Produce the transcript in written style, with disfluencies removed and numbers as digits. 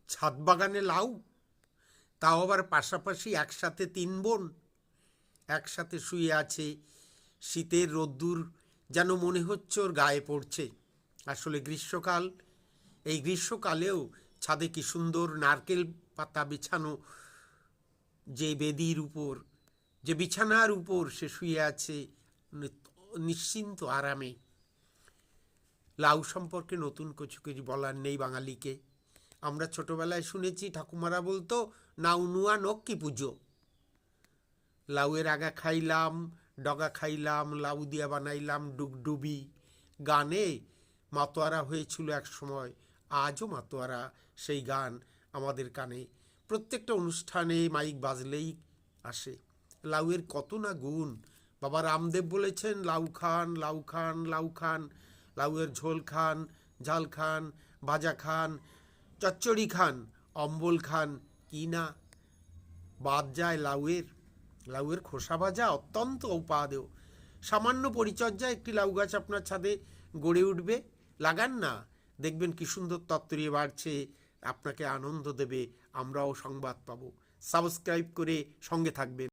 ছাদ বাগানে লাউ, তাও আবার পাশাপাশি একসাথে 3 বোন একসাথে শুয়ে আছে। শীতের রোদ্দুর যেন মনে হচ্ছে ওর গায়ে পড়ছে। আসলে গ্রীষ্মকাল, এই গ্রীষ্মকালেও ছাদে কি সুন্দর নারকেল পাতা বিছানো, যে বেদির উপর, যে বিছানার উপর সে শুয়ে আছে নিশ্চিন্ত আরামে। লাউ সম্পর্কে নতুন কিছু কিছু বলার নেই বাঙালিকে। আমরা ছোটবেলায় শুনেছি ঠাকুমারা বলতো নাউ নুয়া নক্কি পুজো। লাউয়ের আগা খাইলাম, ডগা খাইলাম, লাউ দিয়া বানাইলাম ডুগডুবি। গানে মাতোয়ারা হয়েছিল এক সময়, আজও মাতোয়ারা সেই গান আমাদের কানে প্রত্যেকটা অনুষ্ঠানে মাইক বাজলেই আসে। লাউয়ের কত না গুণ। বাবা রামদেব বলেছেন লাউ খান, লাউ খান, লাউ খান, লাউয়ের ঝোল খান, ঝাল খান, ভাজা খান, চচ্চড়ি খান, অম্বল খান, কি না বাদ যায় লাউয়ের। লাউয়ের খোসা ভাজা অত্যন্ত উপাদেয়। সামান্য পরিচর্যা একটি লাউ গাছ আপনার ছাদে গড়ে উঠবে। লাগান না, দেখবেন কি সুন্দর তত্তরিয়ে বাড়ছে, আপনাকে আনন্দ দেবে, আমরাও সংবাদ পাবো। সাবস্ক্রাইব করে সঙ্গে থাকবেন।